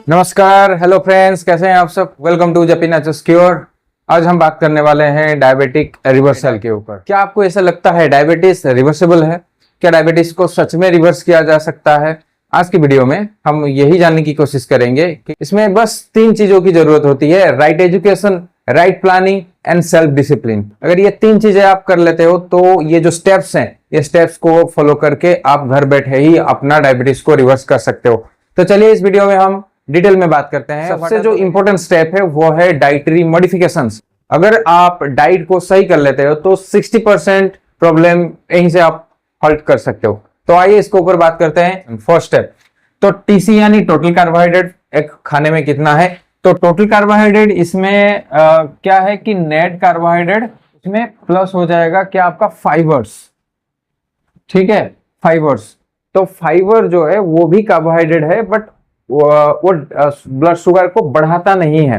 नमस्कार, hello friends, कैसे हैं आप सब। वेलकम टू जपी नेचर्स क्योर। आज हम बात करने वाले हैं डायबिटिक रिवर्सल के ऊपर। क्या आपको ऐसा लगता है डायबिटीज रिवर्सिबल है? क्या डायबिटीज को सच में रिवर्स किया जा सकता है? आज की वीडियो में हम यही जानने की कोशिश करेंगे कि इसमें बस 3 चीजों की जरूरत होती है: right education, right planning and self discipline. अगर ये 3 चीजें आप कर लेते हो तो ये जो स्टेप्स हैं, ये स्टेप्स को फॉलो करके आप घर बैठे ही अपना डायबिटीज को रिवर्स कर सकते हो। तो चलिए इस वीडियो में हम डिटेल में बात करते हैं। सबसे जो इंपॉर्टेंट स्टेप है वो है डाइटरी मॉडिफिकेशंस। अगर आप डाइट को सही कर लेते हो तो 60% प्रॉब्लम यहीं से आप हॉल्ट कर सकते हो। तो आइए इसके ऊपर बात करते हैं। फर्स्ट स्टेप तो टीसी यानी टोटल कार्बोहाइड्रेट एक खाने में कितना है। तो टोटल कार्बोहाइड्रेट इसमें क्या है कि नेट कार्बोहाइड्रेट इसमें प्लस हो जाएगा क्या आपका फाइबर्स। ठीक है, फाइबर्स। तो फाइबर जो है वो भी कार्बोहाइड्रेट है, बट वो ब्लड शुगर को बढ़ाता नहीं है।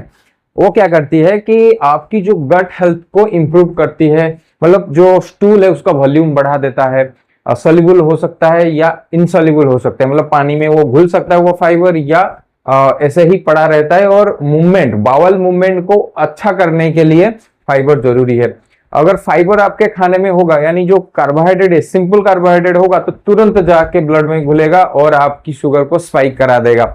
वो क्या करती है कि आपकी जो गट हेल्थ को इंप्रूव करती है, मतलब जो स्टूल है उसका वॉल्यूम बढ़ा देता है। सोल्यूबल हो सकता है या इनसोल्यूबल हो सकता है, मतलब पानी में वो घुल सकता है वो फाइबर, या ऐसे ही पड़ा रहता है। और मूवमेंट, बावल मूवमेंट को अच्छा करने के लिए फाइबर जरूरी है। अगर फाइबर आपके खाने में होगा, यानी जो कार्बोहाइड्रेट है सिंपल कार्बोहाइड्रेट होगा, तो तुरंत जाके ब्लड में घुलेगा और आपकी शुगर को स्पाइक करा देगा।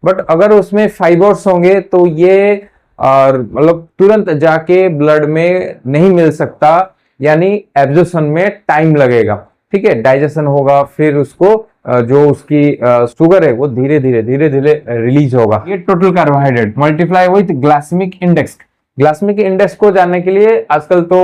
बट अगर उसमें फाइबर्स होंगे तो ये मतलब तुरंत जाके ब्लड में नहीं मिल सकता, यानी एब्जॉर्प्शन में टाइम लगेगा। ठीक है, डाइजेशन होगा, फिर उसको जो उसकी शुगर है वो धीरे धीरे रिलीज होगा। ये total carbohydrate multiply with glycemic index. Glycemic index को जानने के लिए आजकल तो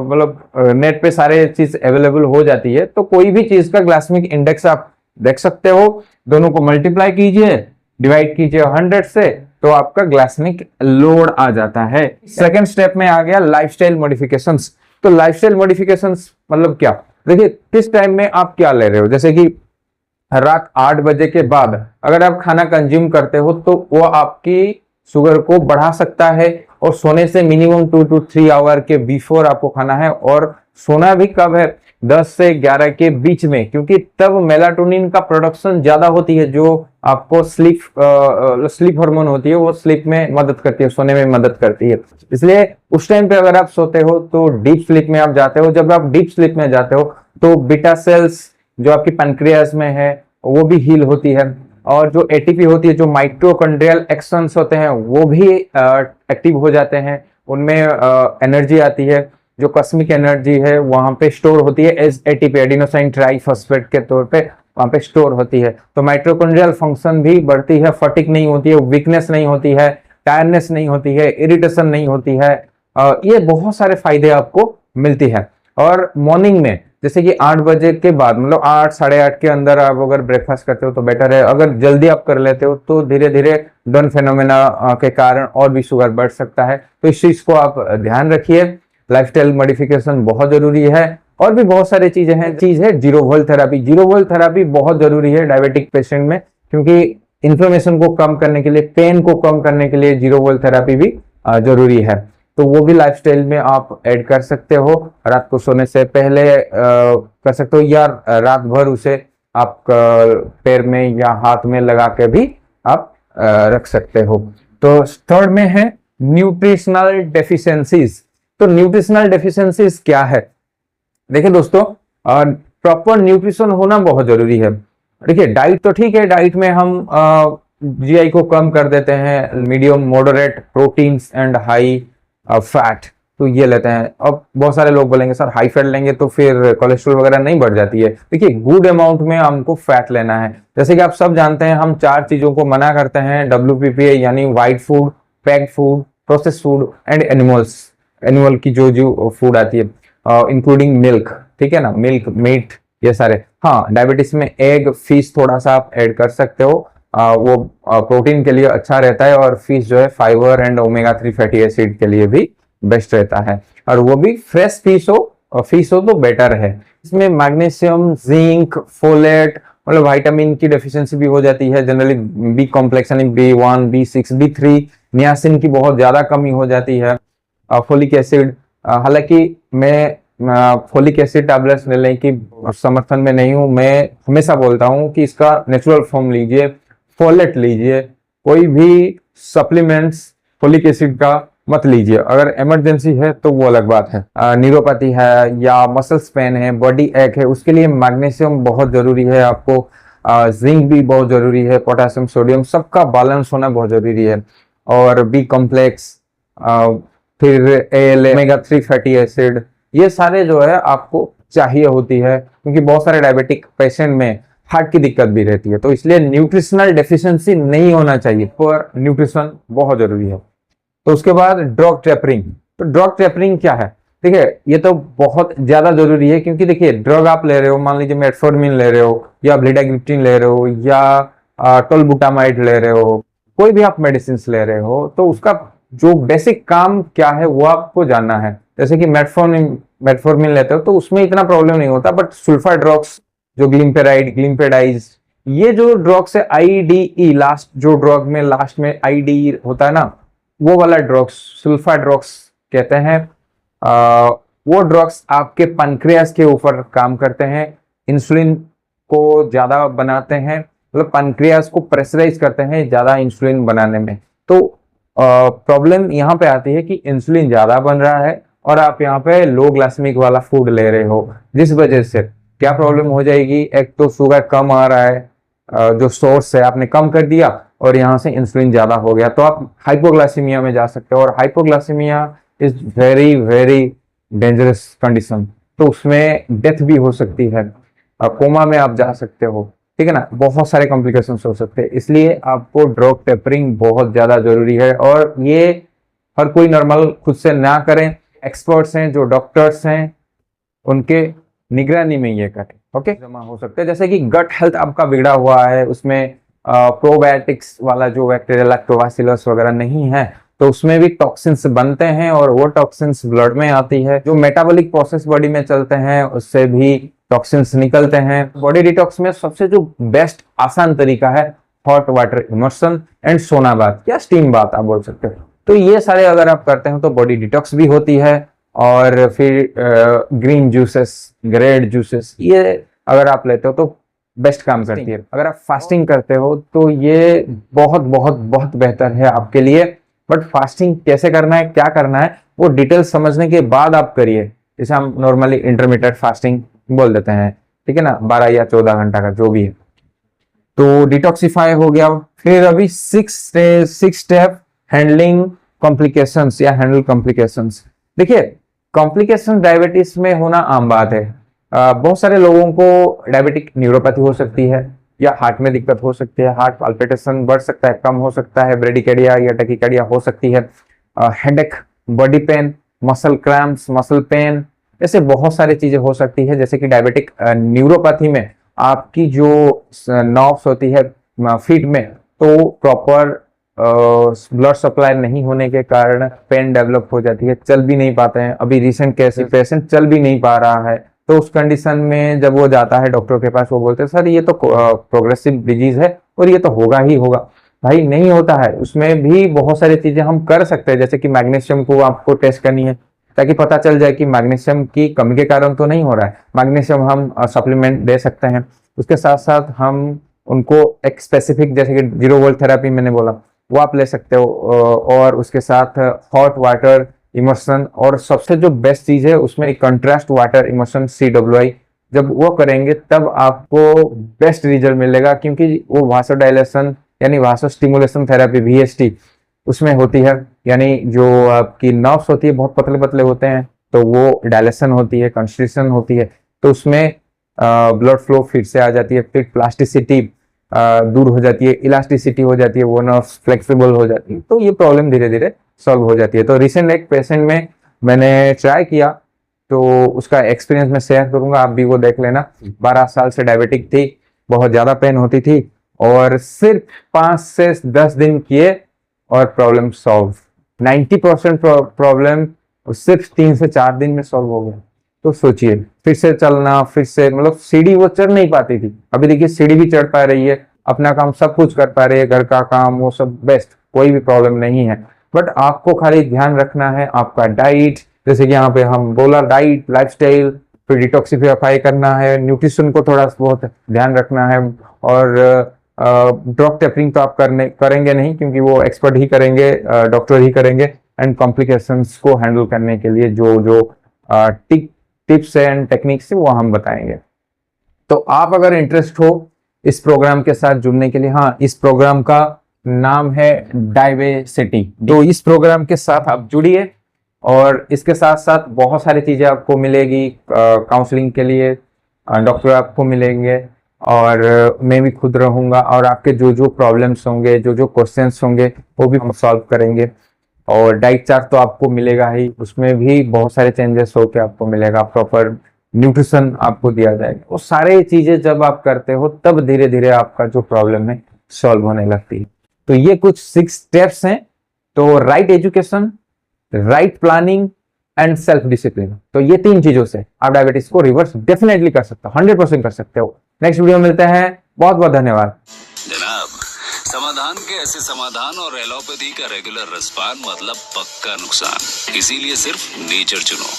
मतलब नेट पे सारे चीज अवेलेबल हो जाती है, तो कोई भी चीज का ग्लाइसेमिक इंडेक्स आप देख सकते हो। दोनों को मल्टीप्लाई कीजिए, डिवाइड कीजिए 100 से, तो आपका ग्लाइसेमिक लोड आ जाता है। सेकंड स्टेप में आ गया लाइफस्टाइल मॉडिफिकेशंस। तो लाइफस्टाइल मॉडिफिकेशंस मतलब क्या? देखिए, किस टाइम में आप क्या ले रहे हो। जैसे कि रात 8 बजे के बाद अगर आप खाना कंज्यूम करते हो तो वो आपकी शुगर को बढ़ा सकता है। और सोने से मिनिमम 2 to 3 आवर के बिफोर आपको खाना है। और सोना भी कब है? 10 से 11 के बीच में, क्योंकि तब मेलाटोनिन का प्रोडक्शन ज्यादा होती है, जो आपको स्लीप हार्मोन होती है, वो स्लीप में मदद करती है, सोने में मदद करती है। इसलिए उस टाइम पे अगर आप सोते हो तो डीप स्लीप में आप जाते हो। जब आप डीप स्लीप में जाते हो तो बीटा सेल्स जो आपकी पैनक्रियास में है वो भी हील होती है, और जो एटीपी होती है, जो माइटोकॉन्ड्रियल एक्सन्स होते हैं, वो भी एक्टिव हो जाते हैं। उनमें एनर्जी आती है, जो कॉस्मिक एनर्जी है वहां पे स्टोर होती है एज एटीपी, एडिनोसाइन ट्राइफॉस्फेट के तौर पे वहां पे स्टोर होती है। तो माइटोकॉन्ड्रियल फंक्शन भी बढ़ती है, फटिक नहीं होती है, वीकनेस नहीं होती है, टायर्डनेस नहीं होती है, इरिटेशन नहीं होती है। ये बहुत सारे फायदे आपको मिलती है। और मॉर्निंग में जैसे कि 8 बजे के बाद, मतलब 8 साढ़े 8 के अंदर आप अगर ब्रेकफास्ट करते हो तो बेटर है। अगर जल्दी आप कर लेते हो तो धीरे धीरे डन फेनोमेना के कारण और भी शुगर बढ़ सकता है। तो इस चीज को आप ध्यान रखिए। लाइफस्टाइल मॉडिफिकेशन बहुत जरूरी है। और भी बहुत सारी चीजें हैं। चीज है zero volt therapy. Zero volt therapy बहुत जरूरी है डायबिटिक पेशेंट में, क्योंकि इन्फ्लेमेशन को कम करने के लिए, पेन को कम करने के लिए जीरो वोल्ट थेरापी भी जरूरी है। तो वो भी लाइफस्टाइल में आप ऐड कर सकते हो। रात को सोने से पहले कर सकते हो, या रात भर उसे आप पैर में या हाथ में लगा के भी आप रख सकते हो। तो थर्ड में है न्यूट्रिशनल डेफिशिएंसीज। तो न्यूट्रिशनल डेफिशिएंसीज क्या है? देखिए दोस्तों, प्रॉपर न्यूट्रिशन होना बहुत जरूरी है। देखिए, डाइट तो ठीक है, डाइट में हम जीआई को कम कर देते हैं, medium moderate proteins and high fat, तो ये लेते हैं। अब बहुत सारे लोग बोलेंगे सर हाई फैट लेंगे तो फिर कोलेस्ट्रॉल वगैरह नहीं बढ़ जाती है। देखिए, गुड अमाउंट में हमको फैट लेना है। जैसे कि आप सब जानते हैं, हम 4 चीजों को मना करते हैं WPPA, यानी white food, packed food, processed food and animal की जो फूड आती है, इंक्लूडिंग मिल्क। ठीक है ना, मिल्क, मीट, ये सारे। हाँ, डायबिटीज में एग, फिश थोड़ा सा आप ऐड कर सकते हो, वो प्रोटीन के लिए अच्छा रहता है। और फिश जो है fibre and omega 3 fatty acid के लिए भी बेस्ट रहता है, और वो भी फ्रेश फिश हो तो बेटर है। इसमें मैग्नीशियम, जिंक, फोलेट, मतलब विटामिन की डेफिशिएंसी भी हो जाती है जनरली। बी कॉम्प्लेक्स यानी B1, B6, B3, नियासिन की बहुत ज्यादा कमी हो जाती है। फोलिक एसिड, हालांकि मैं फोलिक एसिड टैबलेट्स लेने की समर्थन में नहीं हूं। मैं हमेशा बोलता हूं कि इसका नेचुरल फॉर्म लीजिए, फोलेट लीजिए, कोई भी सप्लीमेंट्स फोलिक एसिड का मत लीजिए। अगर इमरजेंसी है तो वो अलग बात है। न्यूरोपैथी है या मसल्स पेन है, बॉडी एक है, उसके लिए मैग्नीशियम बहुत जरूरी है आपको। जिंक भी बहुत जरूरी है, पोटेशियम सोडियम सबका बैलेंस होना बहुत जरूरी है। और बी कॉम्प्लेक्स, फिर एल ओमेगा 3 फैटी एसिड, ये सारे जो है आपको चाहिए होती है, क्योंकि बहुत सारे डायबिटिक पेशेंट में हार्ट की दिक्कत भी रहती है। तो इसलिए न्यूट्रिशनल डेफिशिएंसी नहीं होना चाहिए, पर न्यूट्रिशन बहुत जरूरी है। तो उसके बाद ड्रग टेपरिंग। तो ड्रग टेपरिंग क्या है? ठीक है, ये तो बहुत ज्यादा जरूरी है, क्योंकि देखिए ड्रग आप ले रहे हो, मान लीजिए मेटफॉर्मिन ले रहे हो या ब्लिडाग्लिप्टिन ले रहे हो या टोलबुटामाइड ले रहे हो, कोई भी आप मेडिसिन ले रहे हो, तो उसका जो बेसिक काम क्या है वो आपको जानना है। जैसे कि मेटफॉर्मिन लेते हो तो उसमें इतना प्रॉब्लम नहीं होता, बट सुल्फा ड्रग्स जो ग्लिम्पेराइड, ग्लिम्पेडाइज, ये जो ड्रग्स है आईडीई, लास्ट जो ड्रग में लास्ट में आईडीई होता है ना, वो वाला ड्रग्स सुल्फा ड्रग्स कहते हैं। वो ड्रग्स आपके पैनक्रियास के ऊपर काम करते हैं, इंसुलिन को ज्यादा बनाते हैं, मतलब पैनक्रियास को प्रेशराइज करते हैं ज्यादा इंसुलिन बनाने में। तो प्रॉब्लम यहाँ पे आती है कि इंसुलिन ज्यादा बन रहा है और आप यहाँ पे लो ग्लाइसेमिक वाला फूड ले रहे हो, जिस वजह से क्या प्रॉब्लम हो जाएगी? एक तो शुगर कम आ रहा है, जो सोर्स है आपने कम कर दिया, और यहाँ से इंसुलिन ज्यादा हो गया, तो आप हाइपोग्लाइसीमिया में जा सकते हो। और hypoglycaemia is very very dangerous condition, तो उसमें डेथ भी हो सकती है, कोमा में आप जा सकते हो, ठीक है ना, बहुत सारे कॉम्प्लिकेशन हो सकते हैं। इसलिए आपको ड्रग टेपरिंग बहुत ज्यादा जरूरी है, और ये हर कोई नॉर्मल खुद से ना करें, एक्सपर्ट्स हैं जो डॉक्टर्स हैं उनके निगरानी में ये करें। ओके, जमा हो सकते हैं, जैसे कि गट हेल्थ आपका बिगड़ा हुआ है, उसमें प्रोबायोटिक्स वाला जो बैक्टीरिया लैक्टोबैसिलस वगैरह नहीं है, तो उसमें भी टॉक्सिन्स बनते हैं, और वो टॉक्सिन्स ब्लड में आती है, जो मेटाबॉलिक प्रोसेस बॉडी में चलते हैं उससे भी टॉक्सिन्स निकलते हैं। बॉडी डिटॉक्स में सबसे जो बेस्ट आसान तरीका है हॉट वाटर इमर्शन एंड सोना बाथ या स्टीम बाथ आप बोल सकते हो। तो ये सारे अगर आप करते हैं तो बॉडी डिटॉक्स भी होती है। और फिर ग्रीन जूसेस, ग्रेड जूसेस, ये अगर आप लेते हो तो बेस्ट काम करती है। अगर आप फास्टिंग करते हो तो ये बहुत बहुत बहुत बेहतर है आपके लिए। बट फास्टिंग कैसे करना है, क्या करना है, वो डिटेल समझने के बाद आप करिए। जैसे हम नॉर्मली इंटरमीडिएट फास्टिंग बोल देते हैं, ठीक है ना, 12 या 14 घंटा का जो भी है। तो डिटॉक्सिफाई हो गया। फिर अभी 6 स्टेप हैंडलिंग कॉम्प्लिकेशंस या हैंडल कॉम्प्लिकेशंस। देखिए, कॉम्प्लिकेशन डायबिटीज में होना आम बात है। बहुत सारे लोगों को डायबिटिक न्यूरोपैथी हो सकती है, या हार्ट में दिक्कत हो सकती है, हार्ट पाल्पिटेशन बढ़ सकता है, कम हो सकता है, ब्रेडिकार्डिया या टैकीकार्डिया हो सकती है, headache, body pain, muscle cramps, muscle pain, ऐसे बहुत सारी चीजें हो सकती है। जैसे कि डायबिटिक न्यूरोपैथी में आपकी जो नर्व्स होती है फीट में, तो प्रॉपर ब्लड सप्लाई नहीं होने के कारण पेन डेवलप हो जाती है, चल भी नहीं पाते हैं। अभी रिसेंट केस पेशेंट चल भी नहीं पा रहा है, तो उस कंडीशन में जब वो जाता है डॉक्टर के पास, वो बोलते हैं सर ये तो प्रोग्रेसिव डिजीज है और ये तो होगा ही होगा। भाई नहीं होता है, उसमें भी बहुत सारी चीजें हम कर सकते हैं। जैसे कि मैग्नीशियम को आपको टेस्ट करनी है, ताकि पता चल जाए कि मैग्नीशियम की कमी के कारण तो नहीं हो रहा है। मैग्नीशियम हम सप्लीमेंट दे सकते हैं। उसके साथ साथ हम उनको एक स्पेसिफिक, जैसे कि 0 वोल्ट थेरेपी मैंने बोला, वो आप ले सकते हो। और उसके साथ हॉट वाटर इमर्शन, और सबसे जो बेस्ट चीज है उसमें कंट्रास्ट वाटर इमर्शन CWI, जब वो करेंगे तब आपको बेस्ट रिजल्ट मिलेगा, क्योंकि वो वासोडाइलेशन यानी वासो स्टिमुलेशन थेरेपी VST उसमें होती है। यानी जो आपकी नर्व्स होती है बहुत पतले पतले होते हैं, तो वो डायलेशन होती है, कंस्ट्रिक्शन होती है, तो उसमें ब्लड फ्लो फिर से आ जाती है, फिर प्लास्टिसिटी दूर हो जाती है, इलास्टिसिटी हो जाती है, वो नर्व्स फ्लेक्सिबल हो जाती है, तो ये प्रॉब्लम धीरे धीरे सॉल्व हो जाती है। तो रिसेंट एक पेशेंट में मैंने ट्राई किया, तो उसका एक्सपीरियंस मैं शेयर करूंगा, आप भी वो देख लेना। 12 साल से डायबिटिक थी, बहुत ज्यादा पेन होती थी, और सिर्फ 5 से 10 दिन किए और प्रॉब्लम सॉल्व। 90% प्रॉब्लम सिर्फ 3 से 4 दिन में सॉल्व हो गया। तो सोचिए, फिर से चलना, फिर से मतलब सीढ़ी वो चढ़ नहीं पाती थी, अभी देखिए सीढ़ी भी चढ़ पा रही है, अपना काम सब कुछ कर पा रही है, घर का काम वो सब बेस्ट, कोई भी प्रॉब्लम नहीं है। बट आपको खाली ध्यान रखना है आपका डाइट, जैसे कि यहाँ पे हम बोला डाइट, लाइफस्टाइल, फिर डिटॉक्सिफाई करना है, न्यूट्रिशन को थोड़ा बहुत ध्यान रखना है, और ड्रग टेपरिंग तो आप करेंगे नहीं, क्योंकि वो एक्सपर्ट ही करेंगे, डॉक्टर ही करेंगे। एंड कॉम्प्लिकेशंस को हैंडल करने के लिए जो जो टिप्स एंड टेक्निक्स है वो हम बताएंगे। तो आप अगर इंटरेस्ट हो इस प्रोग्राम के साथ जुड़ने के लिए, हाँ, इस प्रोग्राम का नाम है डायबेसिटी। तो इस प्रोग्राम के साथ आप जुड़िए और इसके साथ साथ बहुत सारी चीजें आपको मिलेगी। काउंसलिंग के लिए डॉक्टर आपको मिलेंगे और मैं भी खुद रहूंगा, और आपके जो जो प्रॉब्लम्स होंगे, जो जो क्वेश्चंस होंगे वो भी हम सॉल्व करेंगे। और डाइट चार्ट तो आपको मिलेगा ही, उसमें भी बहुत सारे चेंजेस होके आपको मिलेगा। प्रॉपर न्यूट्रिशन आपको दिया जाएगा। वो सारे चीजें जब आप करते हो तब धीरे धीरे आपका जो प्रॉब्लम है सॉल्व होने लगती है। तो ये कुछ 6 स्टेप्स हैं। तो right education, right planning and self discipline, तो ये 3 चीजों से आप डायबिटीज को रिवर्स डेफिनेटली कर सकते हो, 100% कर सकते हो। नेक्स्ट वीडियो में मिलते हैं। बहुत बहुत धन्यवाद जनाब। समाधान के ऐसे समाधान और एलोपैथी का रेगुलर रसपान मतलब पक्का नुकसान, इसीलिए सिर्फ नेचर चुनो।